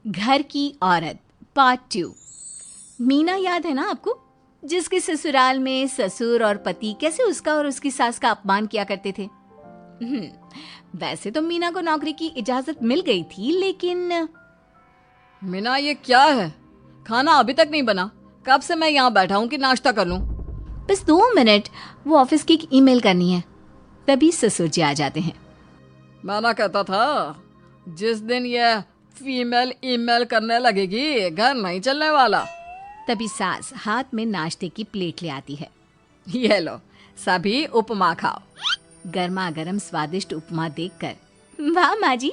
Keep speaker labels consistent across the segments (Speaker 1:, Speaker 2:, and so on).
Speaker 1: घर की औरत पार्ट 2। मीना याद है ना आपको, जिसके ससुराल में ससुर और पति कैसे उसका और उसकी सास का अपमान किया करते थे। वैसे तो मीना को नौकरी की इजाजत मिल गई थी, लेकिन
Speaker 2: मीना ये क्या है? खाना अभी तक नहीं बना। कब से मैं यहाँ बैठा हूँ कि नाश्ता कर लूँ।
Speaker 1: बस 2 मिनट, वो ऑफिस की एक ईमेल करनी है। तभी ससुर जी आ जाते हैं।
Speaker 2: मैं ना कहता था, जिस दिन ये फीमेल ईमेल करने लगेगी घर नहीं चलने वाला।
Speaker 1: तभी सास हाथ में नाश्ते की प्लेट ले आती है।
Speaker 2: ये लो, सभी उपमा खाओ।
Speaker 1: गर्मा गर्म स्वादिष्ट उपमा देखकर वाह माँ जी,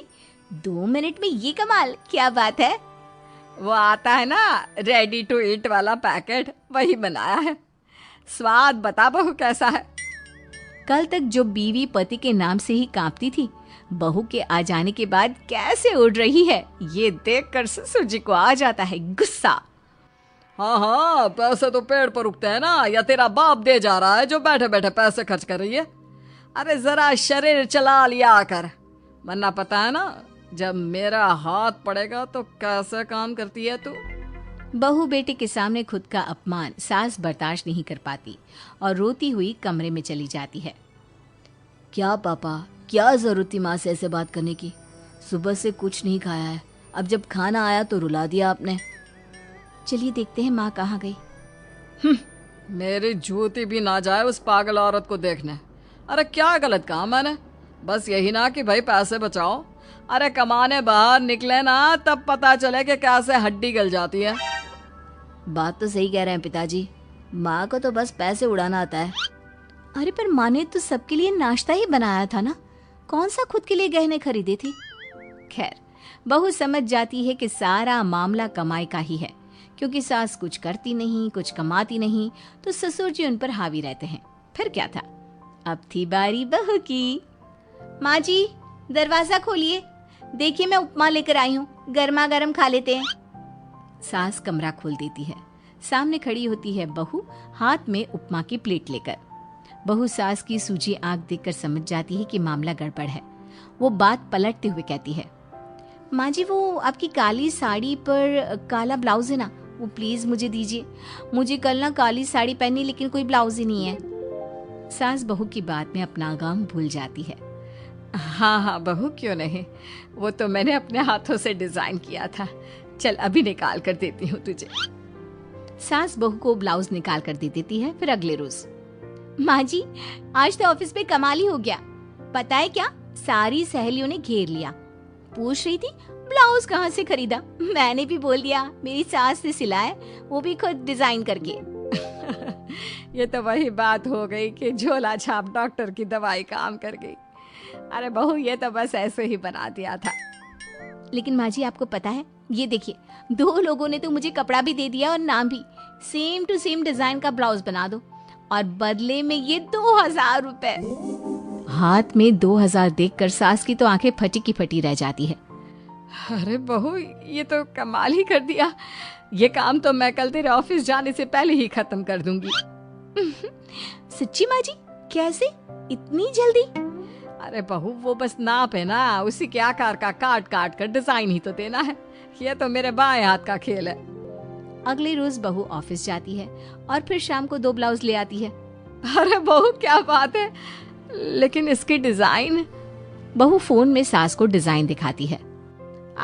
Speaker 1: 2 मिनट में ये कमाल, क्या बात है।
Speaker 2: वो आता है ना रेडी टू ईट वाला पैकेट, वही बनाया है। स्वाद बता बहू कैसा है।
Speaker 1: कल तक जो बीवी पति के नाम से ही कांपती थी, बहू के आ जाने के बाद कैसे उड़ रही है, ये देखकर ससुर जी को आ जाता है गुस्सा।
Speaker 2: हाँ, पैसे तो पेड़ पर उगते हैं ना, या तेरा बाप दे जा रहा है जो बैठे बैठे पैसे खर्च कर रही है। अरे जरा शरीर चला लिया कर, वरना पता है ना जब मेरा हाथ पड़ेगा तो कैसे काम करती है तू।
Speaker 1: बहू बेटे के सामने खुद का अपमान सास बर्दाश्त नहीं कर पाती और रोती हुई कमरे में चली जाती है। क्या पापा, क्या जरूरत थी माँ से ऐसे बात करने की? सुबह से कुछ नहीं खाया है, अब जब खाना आया तो रुला दिया आपने। चलिए देखते हैं माँ कहाँ गई।
Speaker 2: मेरी जूती भी ना जाए उस पागल औरत को देखने। अरे क्या गलत कहा मैंने? बस यही ना कि भाई पैसे बचाओ। अरे कमाने बाहर निकले ना, तब पता चले कि कैसे हड्डी गल जाती है।
Speaker 1: बात तो सही कह रहे हैं पिताजी, माँ को तो बस पैसे उड़ाना आता है। अरे पर माँ ने तो सबके लिए नाश्ता ही बनाया था ना, कौन सा खुद के लिए गहने खरीदे थे। खैर, बहू समझ जाती है कि सारा मामला कमाई का ही है, क्योंकि सास कुछ करती नहीं, कुछ कमाती नहीं, तो ससुर जी उन पर हावी रहते हैं। फिर क्या था, अब थी बारी बहू की। माँ जी, दरवाजा खोलिए, देखिए मैं उपमा लेकर आई हूँ, गर्मा गर्म खा लेते हैं। सास कमरा खोल देती है। सामने खड़ी होती है बहू, हाथ में उपमा की प्लेट लेकर। बहू सास की सूजी आंख देखकर समझ जाती है कि मामला गड़बड़ है। वो बात पलटते हुए कहती है, माँ जी वो आपकी काली साड़ी पर काला ब्लाउज है ना, वो प्लीज मुझे दीजिए। मुझे कल ना काली साड़ी पहनी, लेकिन कोई ब्लाउज ही नहीं है। सास बहू की बात में अपना गम भूल जाती है।
Speaker 2: हाँ हाँ बहू, क्यों नहीं, वो तो मैंने अपने हाथों से डिजाइन किया था। चल अभी निकाल कर देती हूँ तुझे।
Speaker 1: सास बहू को ब्लाउज निकाल कर दे देती है। फिर अगले रोज, माँ जी आज तो ऑफिस में कमाल ही हो गया। पता है क्या, सारी सहेलियों ने घेर लिया, पूछ रही थी ब्लाउज कहाँ से खरीदा। मैंने भी बोल दिया मेरी सास से सिलाए, वो भी खुद डिजाइन करके।
Speaker 2: ये तो वही बात हो गई कि झोला छाप डॉक्टर की दवाई काम कर गई। अरे बहू, ये तो बस ऐसे ही बना दिया था।
Speaker 1: लेकिन माँ जी आपको पता है, ये देखिए 2 लोगों ने तो मुझे कपड़ा भी दे दिया और नाम भी, सेम टू सेम डिजाइन का ब्लाउज बना दो, और बदले में ये 2000 रुपए। हाथ में 2000 देखकर सास की तो आंखें फटी की फटी रह जाती है।
Speaker 2: अरे बहू, ये तो कमाल ही कर दिया। ये काम तो मैं कल तेरे ऑफिस जाने से पहले ही खत्म कर दूंगी।
Speaker 1: सच्ची माँ जी, कैसे इतनी जल्दी?
Speaker 2: अरे बहू, वो बस नाप है ना, उसी के आकार का काट काट कर डिजाइन ही तो देना है। ये तो मेरे बाएं हाथ का खेल है।
Speaker 1: अगले रोज बहू ऑफिस जाती है और फिर शाम को 2 ब्लाउज ले आती है।
Speaker 2: अरे बहू क्या बात है, लेकिन इसकी डिजाइन।
Speaker 1: बहू फोन में सास को डिजाइन दिखाती है।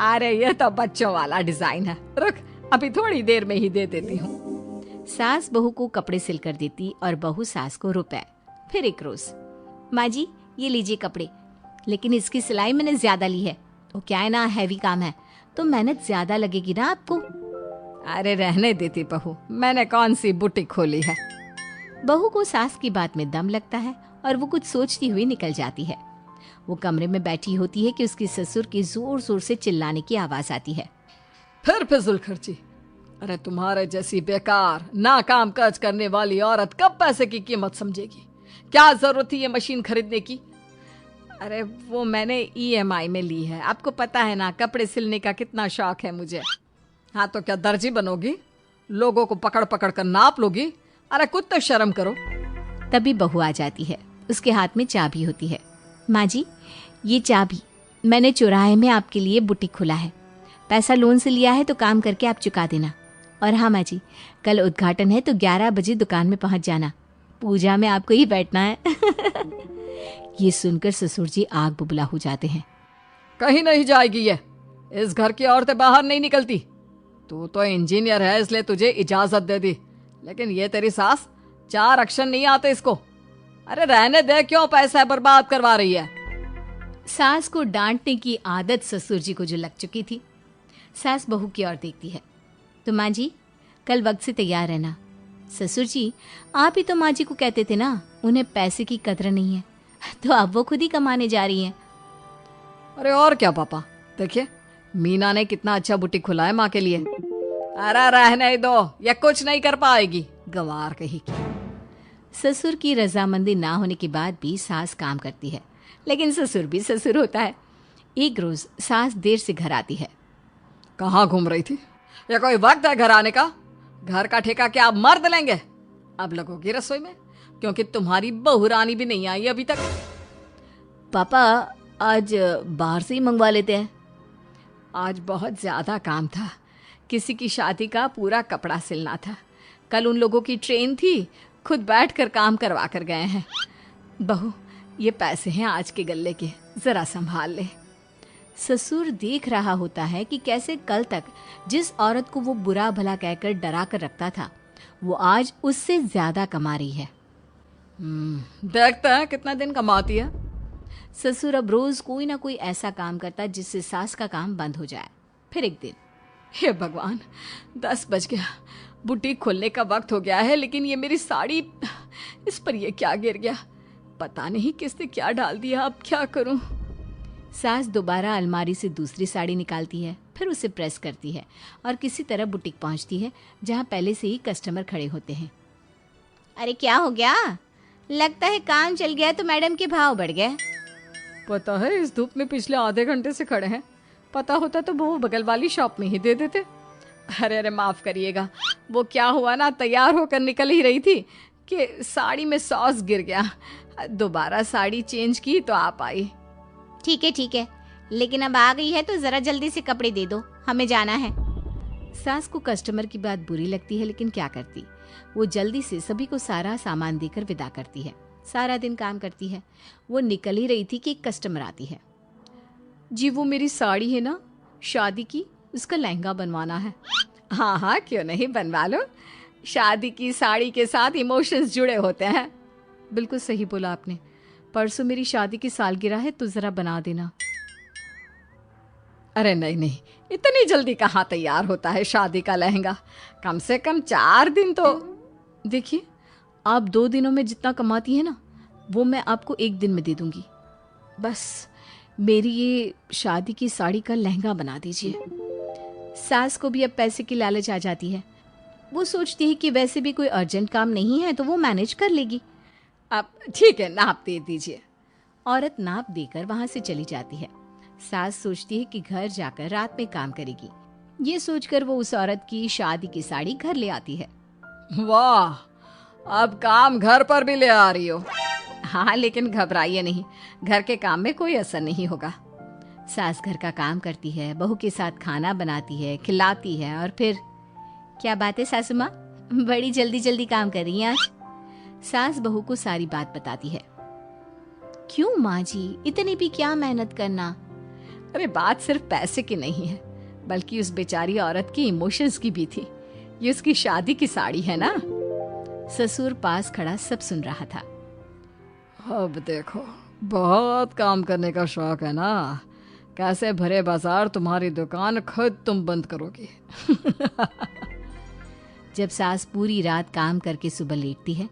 Speaker 2: अरे ये तो बच्चों वाला डिजाइन है, रुक अभी थोड़ी देर में ही दे देती हूँ।
Speaker 1: सास बहू को कपड़े सिल कर देती और बहू सास को रुपए। फिर एक रोज, माँ जी ये लीजिए कपड़े, लेकिन इसकी सिलाई मैंने ज्यादा ली है। वो क्या है ना, हैवी काम है, तो मेहनत ज्यादा लगेगी ना आपको।
Speaker 2: अरे रहने देती बहू, मैंने कौन सी बुटीक खोली है।
Speaker 1: बहू को सास की बात में दम लगता है और वो कुछ सोचती हुई निकल जाती है। वो कमरे में बैठी होती है कि उसकी ससुर की जोर जोर से चिल्लाने की आवाज आती है।
Speaker 2: फिर फिजूल खर्ची। अरे तुम्हारे जैसी बेकार ना काम काज करने वाली औरत कब पैसे की कीमत समझेगी? क्या जरूरत थी ये मशीन खरीदने की? अरे वो मैंने EMI में ली है, आपको पता है ना कपड़े सिलने का कितना शौक है मुझे। हाँ तो क्या दर्जी बनोगी? लोगों को पकड़ पकड़ कर नाप लोगी? अरे कुछ तो शर्म करो।
Speaker 1: तभी बहू आ जाती है, उसके हाथ में चाबी होती है। माँ जी ये चाबी, मैंने चौराहे में आपके लिए बुटीक खुला है, पैसा लोन से लिया है तो काम करके आप चुका देना। और हाँ माँ जी, कल उद्घाटन है तो 11 बजे दुकान में पहुंच जाना। पूजा में आपको ही बैठना है। ये सुनकर ससुर जी आग बुबला हो जाते हैं।
Speaker 2: कहीं नहीं जाएगी ये, इस घर की औरतें बाहर नहीं निकलती। तू तो इंजीनियर है इसलिए तुझे इजाजत दे दी, लेकिन ये तेरी सास 4 अक्षर नहीं आते इसको। अरे रहने दे, क्यों पैसा बर्बाद करवा रही है।
Speaker 1: सास को डांटने की आदत ससुर जी को जो लग चुकी थी। सास बहू की ओर देखती है। तो माँ जी, कल वक्त से तैयार रहना। ससुर जी, आप ही तो माँ जी को कहते थे ना उन्हें पैसे की कदर नहीं है, तो अब वो खुद ही कमाने जा रही हैं।
Speaker 2: अरे और क्या पापा, देखिए मीना ने कितना अच्छा बुटीक खुला है माँ के लिए। अरे रहने दो, ये कुछ नहीं कर पाएगी, गंवार कहीं की।
Speaker 1: ससुर की रजामंदी ना होने के बाद भी सास काम करती है, लेकिन ससुर भी ससुर होता है। एक रोज सास देर से घर आती है।
Speaker 2: कहाँ घूम रही थी? या कोई वक्त है घर आने का? घर का ठेका क्या आप मर्द लेंगे? अब लगोगी रसोई में, क्योंकि तुम्हारी बहू रानी भी नहीं आई अभी तक।
Speaker 1: पापा, आज बाहर से ही मंगवा लेते हैं।
Speaker 2: आज बहुत ज़्यादा काम था, किसी की शादी का पूरा कपड़ा सिलना था। कल उन लोगों की ट्रेन थी, खुद बैठ कर काम करवा कर गए हैं। बहू, ये पैसे हैं आज के गल्ले के, ज़रा संभाल ले।
Speaker 1: ससुर देख रहा होता है कि कैसे कल तक जिस औरत को वो बुरा भला कहकर डरा कर रखता था, वो आज उससे ज़्यादा कमा रही है।
Speaker 2: देखते हैं कितना दिन कमाती है।
Speaker 1: ससुर अब रोज कोई ना कोई ऐसा काम करता जिससे सास का काम बंद हो जाए। फिर एक दिन,
Speaker 2: हे भगवान, 10 बज गया, बुटीक खोलने का वक्त हो गया है, लेकिन ये मेरी साड़ी, इस पर ये क्या गिर गया? पता नहीं किसने क्या डाल दिया, अब क्या करूं?
Speaker 1: सास दोबारा अलमारी से दूसरी साड़ी निकालती है, फिर उसे प्रेस करती है और किसी तरह बुटीक पहुंचती है, जहां पहले से ही कस्टमर खड़े होते हैं। अरे क्या हो गया? लगता है काम चल गया तो मैडम के भाव बढ़ गए।
Speaker 2: पता है, इस धूप में पिछले आधे घंटे से खड़े हैं। पता होता तो वो बगल वाली शॉप में ही दे देते। अरे अरे माफ़ करिएगा, वो क्या हुआ ना, तैयार होकर निकल ही रही थी कि साड़ी में सॉस गिर गया। दोबारा साड़ी चेंज की तो आप आई।
Speaker 1: ठीक है, लेकिन अब आ गई है तो ज़रा जल्दी से कपड़े दे दो, हमें जाना है। सास को कस्टमर की बात बुरी लगती है, लेकिन क्या करती, वो जल्दी से सभी को सारा सामान देकर विदा करती है। सारा दिन काम करती है। वो निकल ही रही थी कि एक कस्टमर आती है।
Speaker 2: जी, वो मेरी साड़ी है ना शादी की, उसका लहंगा बनवाना है। हाँ हाँ, क्यों नहीं, बनवा लो। शादी की साड़ी के साथ इमोशंस जुड़े होते हैं। बिल्कुल सही बोला आपने। परसों मेरी शादी की सालगिरह है, तो ज़रा बना देना। अरे नहीं नहीं, इतनी जल्दी कहाँ तैयार होता है शादी का लहंगा? कम से कम 4 दिन तो। देखिए, आप 2 दिनों में जितना कमाती है ना, वो मैं आपको 1 दिन में दे दूंगी। बस मेरी ये शादी की साड़ी का लहंगा बना दीजिए।
Speaker 1: सास को भी अब पैसे की लालच आ जाती है। वो सोचती है कि वैसे भी कोई अर्जेंट काम नहीं है तो वो मैनेज कर लेगी।
Speaker 2: आप ठीक है, नाप दे दीजिए।
Speaker 1: औरत नाप देकर वहां से चली जाती है। सास सोचती है कि घर जाकर रात में काम करेगी। ये सोचकर वो उस औरत की शादी की साड़ी घर ले आती है।
Speaker 2: वाह, अब काम घर पर भी ले आ रही हो।
Speaker 1: हाँ, लेकिन घबराइए नहीं, घर के काम में कोई असर नहीं होगा। सास घर का काम करती है, बहू के साथ खाना बनाती है, खिलाती है, और फिर क्या बात है सासू माँ, बड़ी जल्दी जल्दी काम कर रही हैं आज। सास बहू को सारी बात बताती है। क्यों माँ जी, इतनी भी क्या मेहनत करना?
Speaker 2: अरे बात सिर्फ पैसे की नहीं है, बल्कि उस बेचारी औरत की इमोशंस की भी थी। ये उसकी शादी की साड़ी है ना।
Speaker 1: ससुर पास खड़ा सब सुन रहा था।
Speaker 2: अब देखो, बहुत काम करने का शौक है ना, कैसे भरे बाजार तुम्हारी दुकान खुद तुम बंद करोगी।
Speaker 1: जब सास पूरी रात काम करके सुबह लेटती है,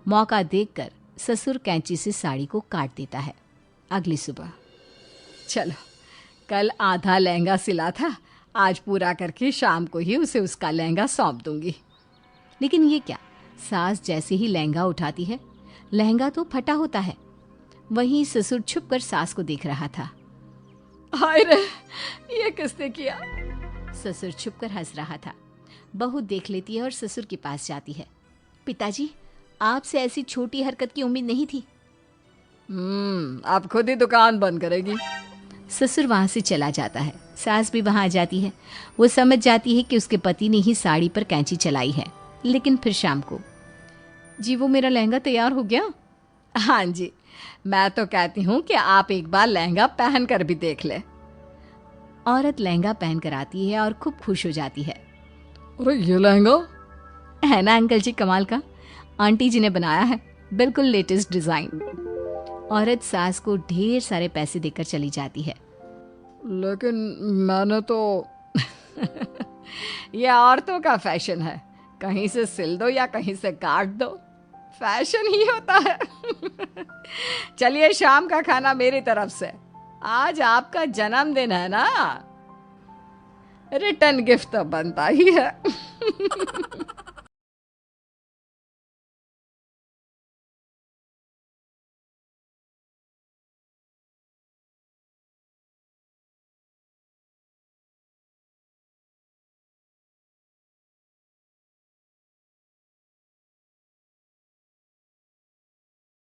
Speaker 1: मौका देखकर ससुर कैंची से साड़ी को काट देता है। अगली सुबह,
Speaker 2: चलो कल आधा लहंगा सिला था, आज पूरा करके शाम को ही उसे उसका लहंगा सौंप दूंगी।
Speaker 1: लेकिन ये क्या, सास जैसे ही लहंगा उठाती है, लहंगा तो फटा होता है। वहीं ससुर छुपकर सास को देख रहा था।
Speaker 2: हाय रे, ये किसने किया?
Speaker 1: ससुर छुपकर हंस रहा था। बहू देख लेती है और ससुर के पास जाती है। पिताजी, आपसे ऐसी छोटी हरकत की उम्मीद नहीं थी।
Speaker 2: आप खुद ही दुकान बंद करेगी।
Speaker 1: ससुर वहाँ से चला जाता है। सास भी वहाँ आ जाती है। वो समझ जाती है कि उसके पति ने ही साड़ी पर कैंची चलाई है। लेकिन फिर शाम को, जी वो मेरा लहंगा तैयार हो गया?
Speaker 2: हाँ जी, मैं तो कहती हूँ कि आप एक बार लहंगा पहन कर भी देख ले।
Speaker 1: औरत लहंगा पहन कर आती है और खूब खुश हो जाती है।
Speaker 2: अरे ये लहंगा
Speaker 1: है ना अंकल जी कमाल का, आंटी जी ने बनाया है, बिल्कुल लेटेस्ट डिजाइन। औरत सास को ढेर सारे पैसे देकर चली जाती है।
Speaker 2: लेकिन मैंने तो ये औरतों का फैशन है, कहीं से सिल दो या कहीं से काट दो, फैशन ही होता है। चलिए शाम का खाना मेरी तरफ से, आज आपका जन्मदिन है ना, रिटर्न गिफ्ट तो बनता ही है।